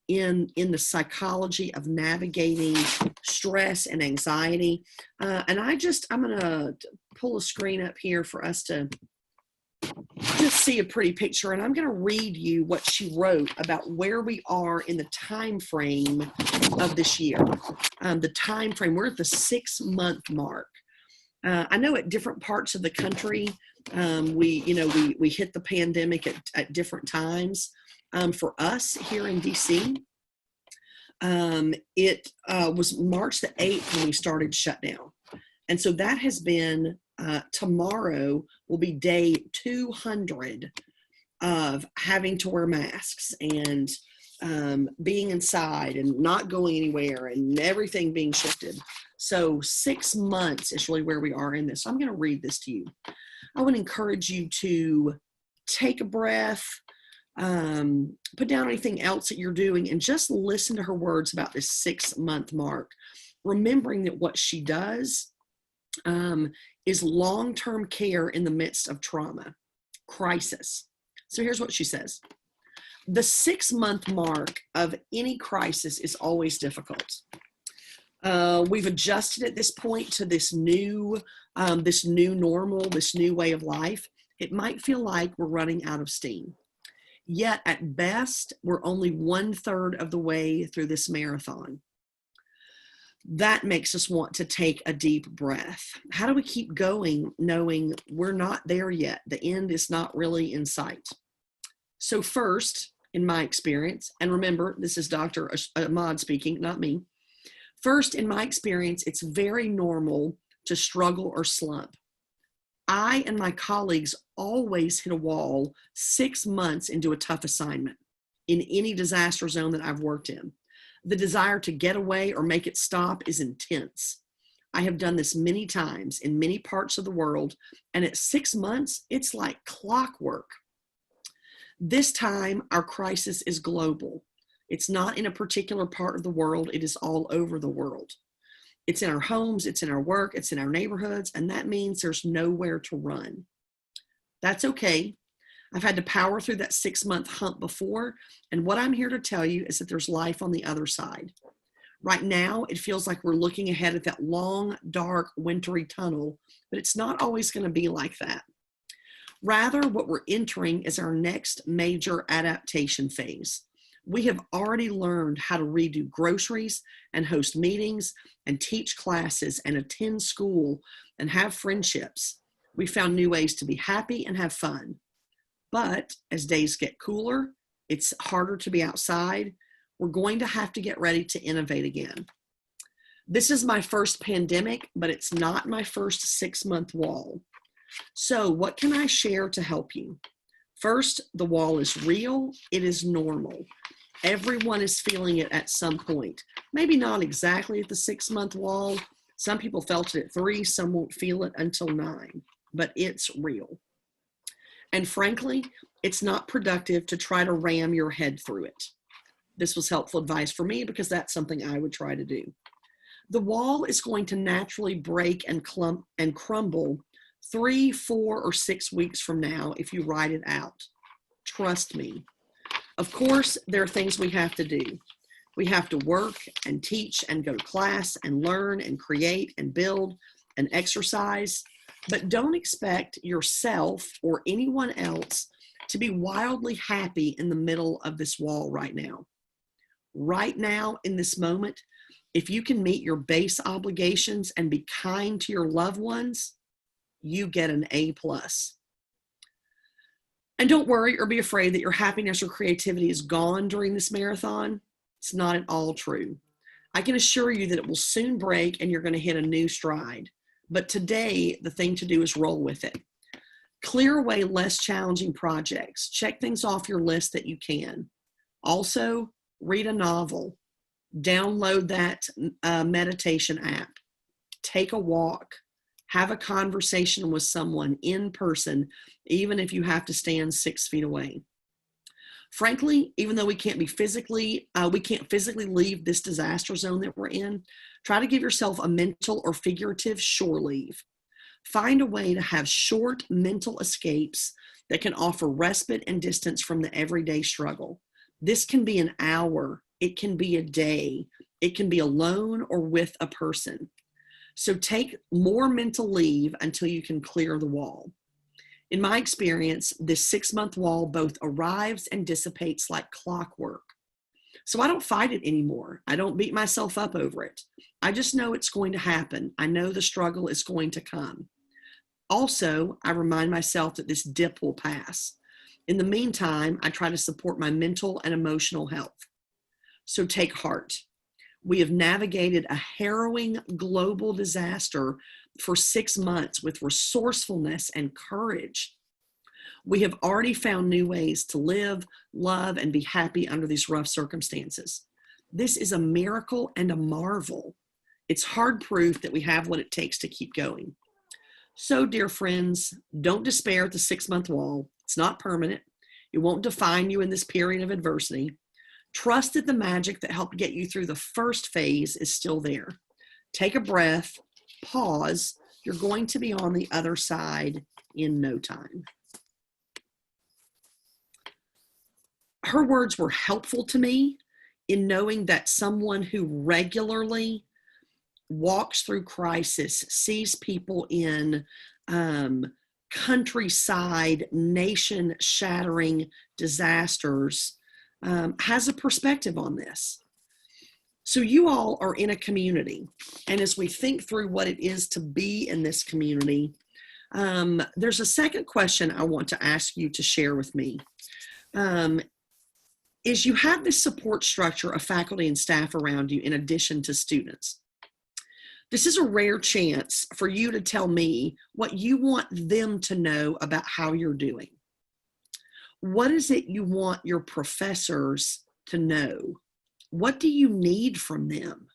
in the psychology of navigating stress and anxiety. And I'm going to pull a screen up here for us to just see a pretty picture. And I'm going to read you what she wrote about where we are in the time frame of this year. The time frame, we're at the 6-month mark. I know at different parts of the country, we hit the pandemic at different times. For us here in DC, it was March the 8th when we started shutdown. And so that has been, tomorrow will be day 200 of having to wear masks and being inside and not going anywhere and everything being shifted. So 6 months is really where we are in this. So I'm going to read this to you. I would encourage you to take a breath, put down anything else that you're doing, and just listen to her words about this 6-month mark, remembering that what she does is long-term care in the midst of trauma, crisis. So here's what she says. The 6-month mark of any crisis is always difficult. We've adjusted at this point to this new normal, this new way of life. It might feel like we're running out of steam. Yet at best, we're only 1/3 of the way through this marathon. That makes us want to take a deep breath. How do we keep going knowing we're not there yet? The end is not really in sight. So first, in my experience, and remember, this is Dr. Ahmad speaking, not me. First, in my experience, it's very normal to struggle or slump. I and my colleagues always hit a wall 6 months into a tough assignment in any disaster zone that I've worked in. The desire to get away or make it stop is intense. I have done this many times in many parts of the world, and at 6 months, it's like clockwork. This time, our crisis is global. It's not in a particular part of the world, it is all over the world. It's in our homes, it's in our work, it's in our neighborhoods, and that means there's nowhere to run. That's okay. I've had to power through that 6-month hump before, and what I'm here to tell you is that there's life on the other side. Right now, it feels like we're looking ahead at that long, dark, wintry tunnel, but it's not always going to be like that. Rather, what we're entering is our next major adaptation phase. We have already learned how to redo groceries and host meetings and teach classes and attend school and have friendships. We found new ways to be happy and have fun. But as days get cooler, it's harder to be outside. We're going to have to get ready to innovate again. This is my first pandemic, but it's not my first 6-month wall. So what can I share to help you? First, the wall is real. It is normal. Everyone is feeling it at some point. Maybe not exactly at the 6-month wall. Some people felt it at 3, some won't feel it until 9, but it's real. And frankly, it's not productive to try to ram your head through it. This was helpful advice for me because that's something I would try to do. The wall is going to naturally break and crumble 3, 4, or 6 weeks from now if you write it out. Trust me. Of course, there are things we have to do. We have to work and teach and go to class and learn and create and build and exercise. But don't expect yourself or anyone else to be wildly happy in the middle of this wall right now. right now in this moment, if you can meet your base obligations and be kind to your loved ones, you get an A+. And don't worry or be afraid that your happiness or creativity is gone during this marathon. It's not at all true. I can assure you that it will soon break and you're going to hit a new stride. But today, the thing to do is roll with it. Clear away less challenging projects. Check things off your list that you can. Also, read a novel. Download that meditation app. Take a walk. Have a conversation with someone in person, even if you have to stand 6 feet away. Frankly, even though we can't physically leave this disaster zone that we're in, try to give yourself a mental or figurative shore leave. Find a way to have short mental escapes that can offer respite and distance from the everyday struggle. This can be an hour, it can be a day, it can be alone or with a person. So take more mental leave until you can clear the wall. In my experience, this 6-month wall both arrives and dissipates like clockwork. So I don't fight it anymore. I don't beat myself up over it. I just know it's going to happen. I know the struggle is going to come. Also, I remind myself that this dip will pass. In the meantime, I try to support my mental and emotional health. So take heart. We have navigated a harrowing global disaster for 6 months with resourcefulness and courage. We have already found new ways to live, love, and be happy under these rough circumstances. This is a miracle and a marvel. It's hard proof that we have what it takes to keep going. So, dear friends, don't despair at the 6-month wall. It's not permanent. It won't define you in this period of adversity. Trust that the magic that helped get you through the first phase is still there. Take a breath, pause. You're going to be on the other side in no time. Her words were helpful to me in knowing that someone who regularly walks through crisis, sees people in countryside, nation-shattering disasters, has a perspective on this. So you all are in a community, and as we think through what it is to be in this community, there's a second question I want to ask you to share with me. Is you have this support structure of faculty and staff around you in addition to students. This is a rare chance for you to tell me what you want them to know about how you're doing. What is it you want your professors to know? What do you need from them?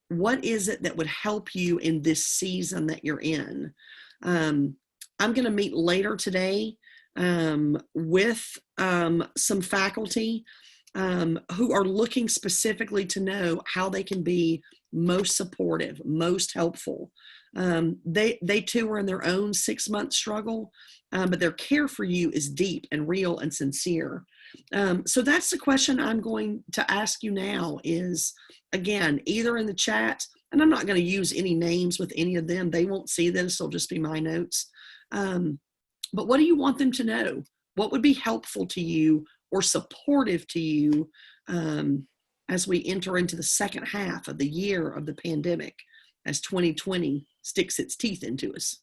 What is it that would help you in this season that you're in? I'm going to meet later today with some faculty who are looking specifically to know how they can be most supportive, most helpful. They too are in their own 6-month struggle, but their care for you is deep and real and sincere. So that's the question I'm going to ask you now is, again, either in the chat, and I'm not going to use any names with any of them. They won't see this. It'll just be my notes. But what do you want them to know? What would be helpful to you or supportive to you as we enter into the second half of the year of the pandemic, as 2020 sticks its teeth into us?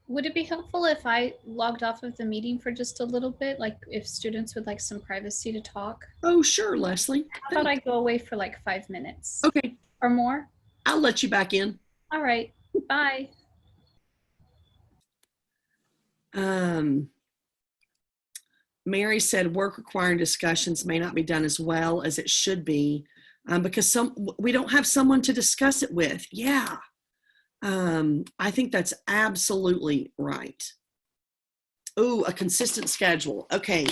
Would it be helpful if I logged off of the meeting for just a little bit? Like if students would like some privacy to talk? Oh, sure, Leslie. How about I go away for like 5 minutes? Okay. Or more? I'll let you back in. All right. Bye. Mary said work requiring discussions may not be done as well as it should be because we don't have someone to discuss it with. Yeah. I think that's absolutely right. Oh, a consistent schedule. Okay.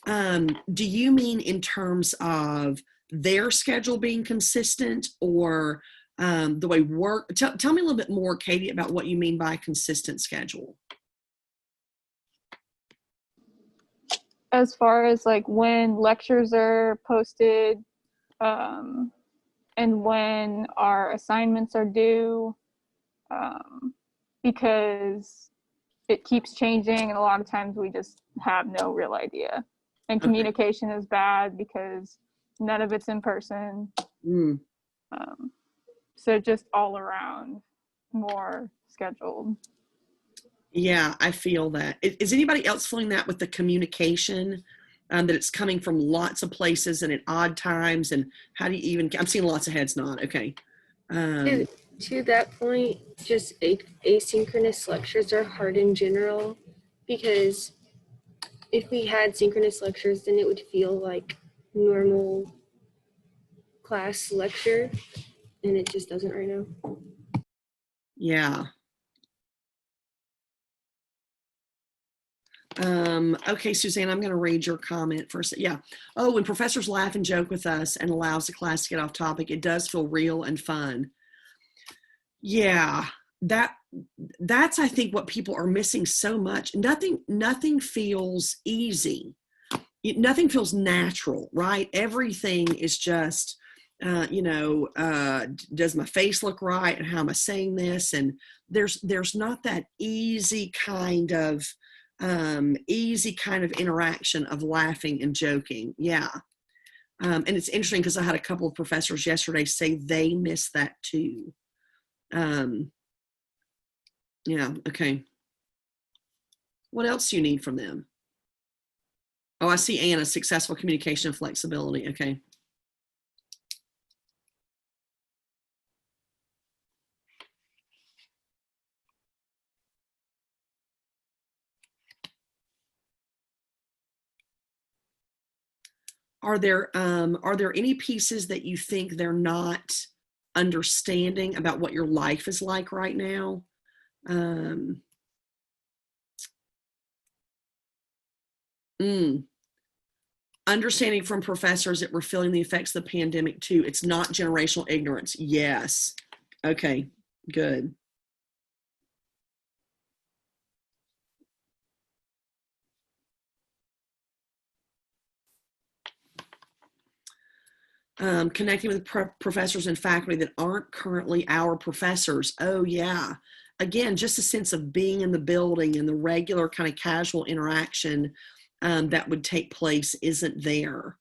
Do you mean in terms of their schedule being consistent or the way work, tell me a little bit more, Katie, about what you mean by consistent schedule. As far as like when lectures are posted, and when our assignments are due, because it keeps changing and a lot of times we just have no real idea. And Okay. communication is bad because none of it's in person. So just all around more scheduled. Yeah, I feel that. Is anybody else feeling that with the communication, that it's coming from lots of places and at odd times? And how do you even, I'm seeing lots of heads nod. Okay. To that point, just asynchronous lectures are hard in general, because if we had synchronous lectures, then it would feel like normal class lecture, and it just doesn't right now. Yeah. Okay, Suzanne, I'm going to read your comment first. Yeah. Oh, when professors laugh and joke with us and allows the class to get off topic, it does feel real and fun. Yeah, that's I think what people are missing so much. Nothing feels easy. Nothing feels natural, right? Everything is just, does my face look right? And how am I saying this? And there's not that easy kind of interaction of laughing and joking. Yeah. And it's interesting because I had a couple of professors yesterday say they miss that too. Yeah. Okay. What else do you need from them? Oh, I see Anna, successful communication and flexibility. Okay. Are there any pieces that you think they're not understanding about what your life is like right now? Understanding from professors that we're feeling the effects of the pandemic too. It's not generational ignorance. Yes. Okay, good. Connecting with professors and faculty that aren't currently our professors. Oh yeah. Again, just a sense of being in the building and the regular kind of casual interaction that would take place isn't there.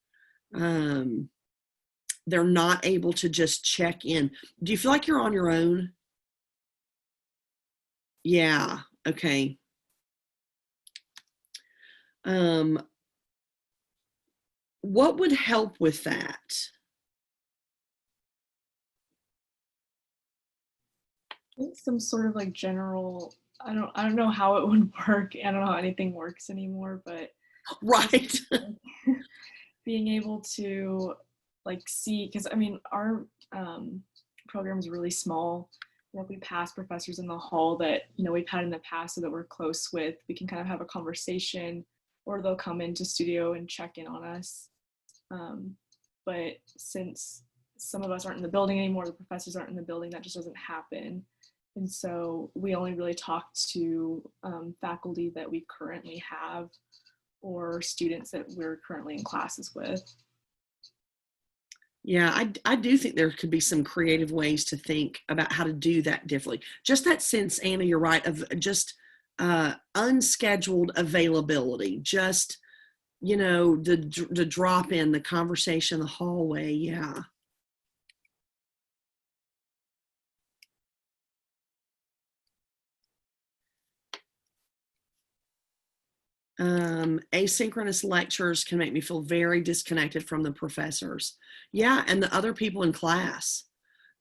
They're not able to just check in. Do you feel like you're on your own? Yeah, okay. What would help with that? Some sort of like general, I don't know how it would work. I don't know how anything works anymore, but right. Being able to like see, because I mean our program is really small. We pass professors in the hall that we've had in the past so that we're close with. We can kind of have a conversation, or they'll come into studio and check in on us. But since some of us aren't in the building anymore, the professors aren't in the building, that just doesn't happen. And so we only really talk to faculty that we currently have or students that we're currently in classes with. Yeah, I do think there could be some creative ways to think about how to do that differently. Just that sense, Anna, you're right, of just unscheduled availability, just, the drop in, the conversation, the hallway. Yeah. Asynchronous lectures can make me feel very disconnected from the professors. Yeah, and the other people in class.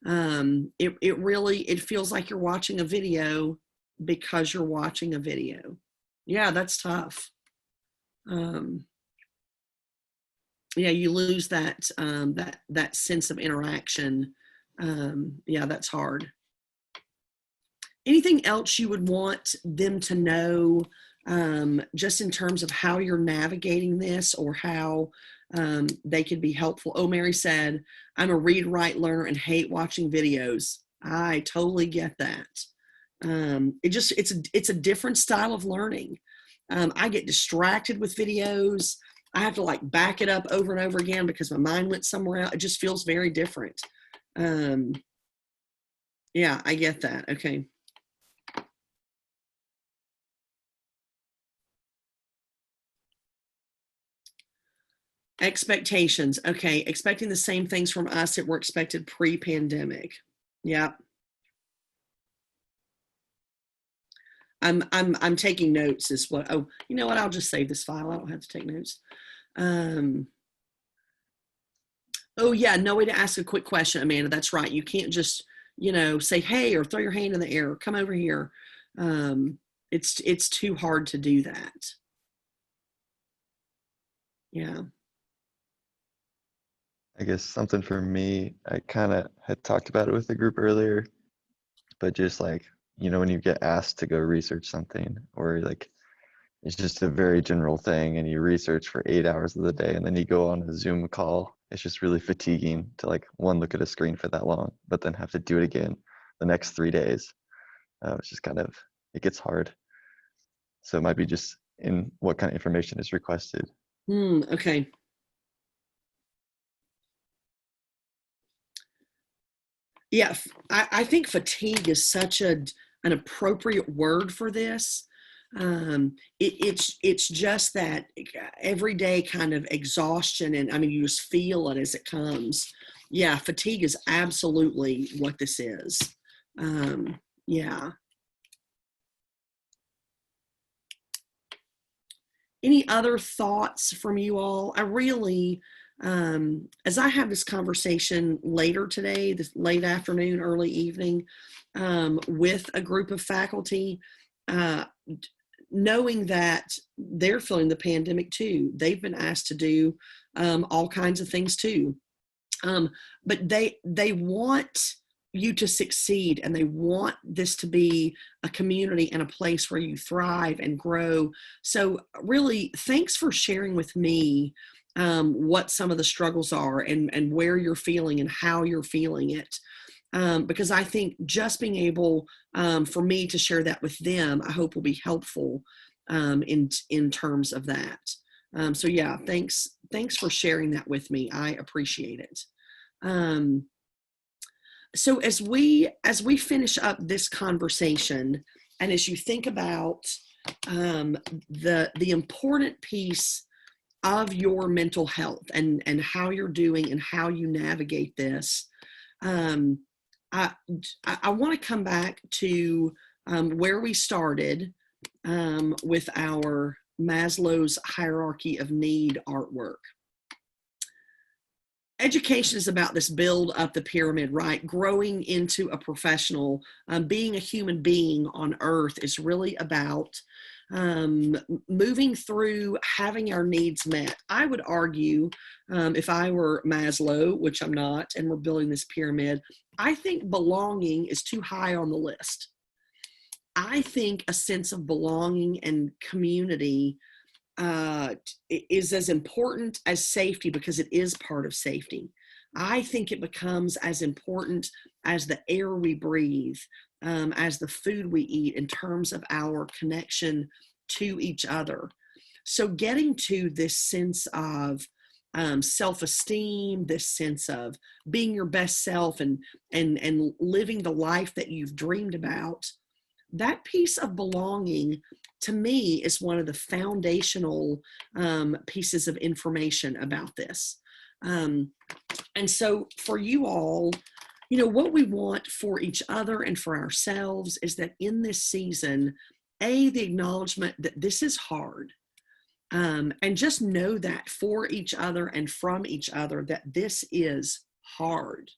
It really feels like you're watching a video because you're watching a video. Yeah, that's tough. Yeah, you lose that that sense of interaction. Yeah, that's hard. Anything else you would want them to know, just in terms of how you're navigating this, or how they could be helpful. Oh, Mary said, I'm a read, write learner and hate watching videos. I totally get that. It's a different style of learning. I get distracted with videos. I have to like back it up over and over again because my mind went somewhere else. It just feels very different. Yeah, I get that. Okay. Expectations. Okay. Expecting the same things from us that were expected pre-pandemic. Yeah. I'm taking notes is what, oh, you know what? I'll just save this file. I don't have to take notes. Oh yeah, no way to ask a quick question, Amanda. That's right. You can't just, say, hey, or throw your hand in the air, come over here. It's too hard to do that. Yeah. I guess something for me, I kind of had talked about it with the group earlier, but just like, when you get asked to go research something, or like it's just a very general thing and you research for 8 hours of the day and then you go on a Zoom call, it's just really fatiguing to like look at a screen for that long, but then have to do it again the next 3 days. It's just it gets hard. So it might be just in what kind of information is requested. Okay. Yeah, I think fatigue is such an appropriate word for this. It's just that everyday kind of exhaustion, and I mean, you just feel it as it comes. Yeah, fatigue is absolutely what this is. Yeah. Any other thoughts from you all? I really, as I have this conversation later today, this late afternoon, early evening, with a group of faculty, knowing that they're feeling the pandemic too. They've been asked to do all kinds of things too. But they want you to succeed, and they want this to be a community and a place where you thrive and grow. So really, thanks for sharing with me what some of the struggles are, and where you're feeling and how you're feeling it. Because I think just being able for me to share that with them, I hope will be helpful in terms of that. So yeah, thanks for sharing that with me. I appreciate it. So as we finish up this conversation, and as you think about the important piece of your mental health and how you're doing and how you navigate this, I want to come back to where we started with our Maslow's hierarchy of need artwork. Education is about this build up the pyramid, right? Growing into a professional, being a human being on earth is really about moving through having our needs met. I would argue, if I were Maslow, which I'm not, and we're building this pyramid, I think belonging is too high on the list. I think a sense of belonging and community is as important as safety, because it is part of safety. I think it becomes as important as the air we breathe, as the food we eat, in terms of our connection to each other. So getting to this sense of self-esteem, this sense of being your best self and living the life that you've dreamed about, that piece of belonging to me is one of the foundational pieces of information about this. And so for you all, what we want for each other and for ourselves is that in this season, the acknowledgement that this is hard, and just know that for each other and from each other, that this is hard.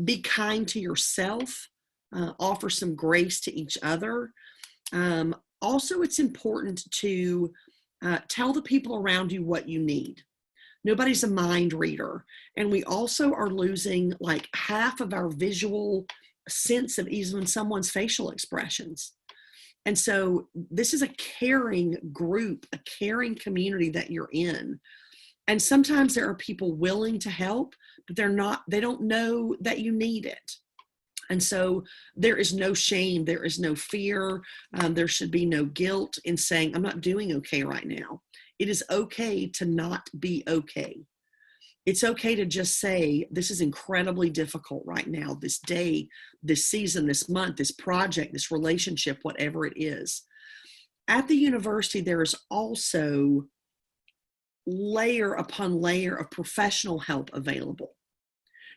Be kind to yourself. Offer some grace to each other. Also, it's important to tell the people around you what you need. Nobody's a mind reader. And we also are losing like half of our visual sense of even someone's facial expressions. And so this is a caring group, a caring community that you're in. And sometimes there are people willing to help, but they don't know that you need it. And so there is no shame, there is no fear, there should be no guilt in saying, I'm not doing okay right now. It is okay to not be okay. It's okay to just say, this is incredibly difficult right now, this day, this season, this month, this project, this relationship, whatever it is. At the university, there is also layer upon layer of professional help available.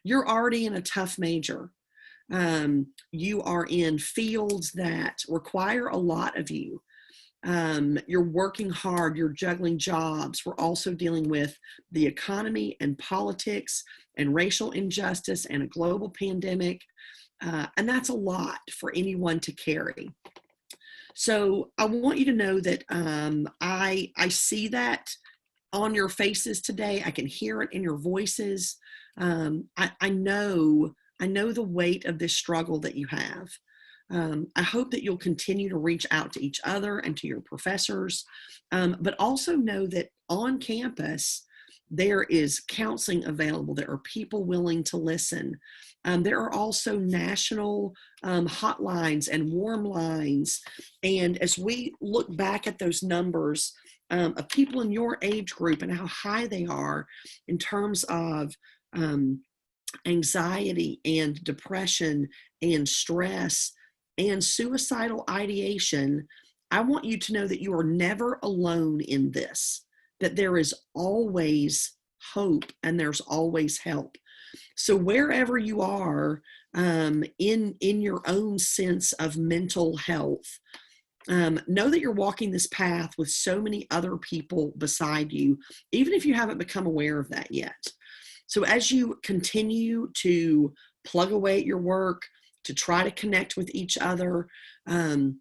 You're already in a tough major. You are in fields that require a lot of you. You're working hard, you're juggling jobs. We're also dealing with the economy and politics and racial injustice and a global pandemic. And that's a lot for anyone to carry. So I want you to know that I see that on your faces today. I can hear it in your voices. I know the weight of this struggle that you have. I hope that you'll continue to reach out to each other and to your professors, but also know that on campus, there is counseling available. There are people willing to listen. There are also national hotlines and warm lines. And as we look back at those numbers of people in your age group and how high they are in terms of anxiety and depression and stress and suicidal ideation, I want you to know that you are never alone in this, that there is always hope and there's always help. So wherever you are in your own sense of mental health, know that you're walking this path with so many other people beside you, even if you haven't become aware of that yet. So as you continue to plug away at your work, to try to connect with each other, know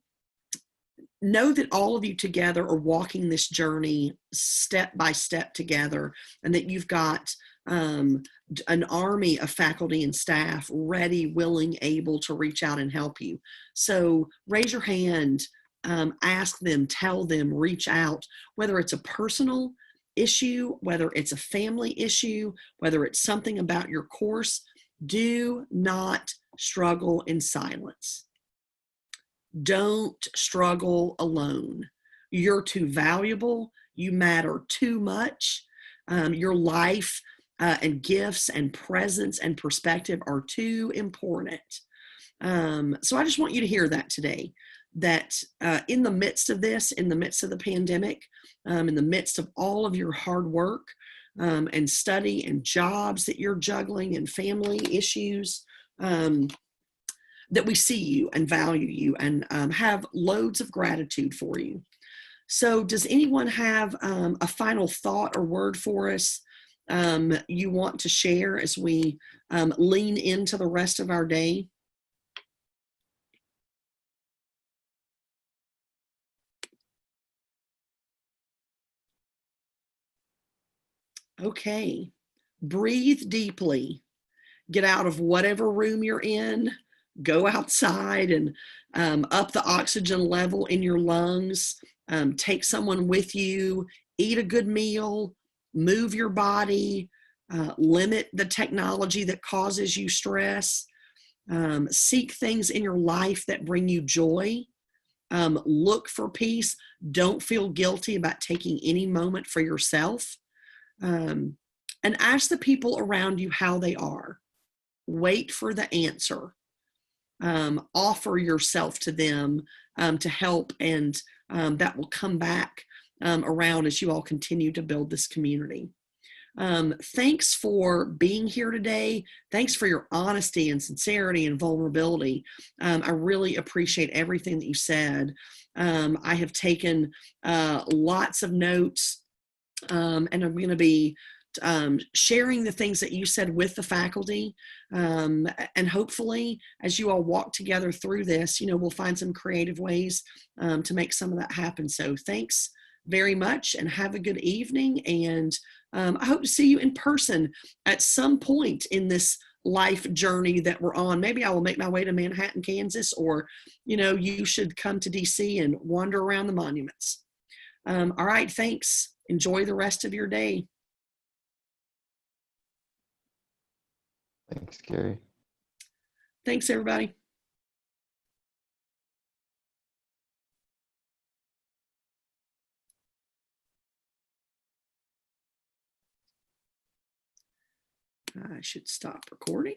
that all of you together are walking this journey step by step together, and that you've got an army of faculty and staff ready, willing, able to reach out and help you. So raise your hand, ask them, tell them, reach out, whether it's a personal issue, whether it's a family issue, whether it's something about your course. Do not struggle in silence. Don't struggle alone. You're too valuable. You matter too much. Your life and gifts and presence and perspective are too important. So I just want you to hear that today, that in the midst of this, in the midst of the pandemic, in the midst of all of your hard work and study and jobs that you're juggling and family issues, that we see you and value you and have loads of gratitude for you. So does anyone have a final thought or word for us you want to share as we lean into the rest of our day? Okay, breathe deeply. Get out of whatever room you're in. Go outside and up the oxygen level in your lungs. Take someone with you. Eat a good meal. Move your body. Limit the technology that causes you stress. Seek things in your life that bring you joy. Look for peace. Don't feel guilty about taking any moment for yourself. And ask the people around you how they are. Wait for the answer. Offer yourself to them to help, and that will come back around as you all continue to build this community. Thanks for being here today. Thanks for your honesty and sincerity and vulnerability. I really appreciate everything that you said. I have taken lots of notes, and I'm going to be sharing the things that you said with the faculty, and hopefully as you all walk together through this, we'll find some creative ways to make some of that happen. So thanks very much and have a good evening. And I hope to see you in person at some point in this life journey that we're on. Maybe I will make my way to Manhattan, Kansas, or, you should come to DC and wander around the monuments. All right, thanks. Enjoy the rest of your day. Thanks, Carrie. Thanks, everybody. I should stop recording.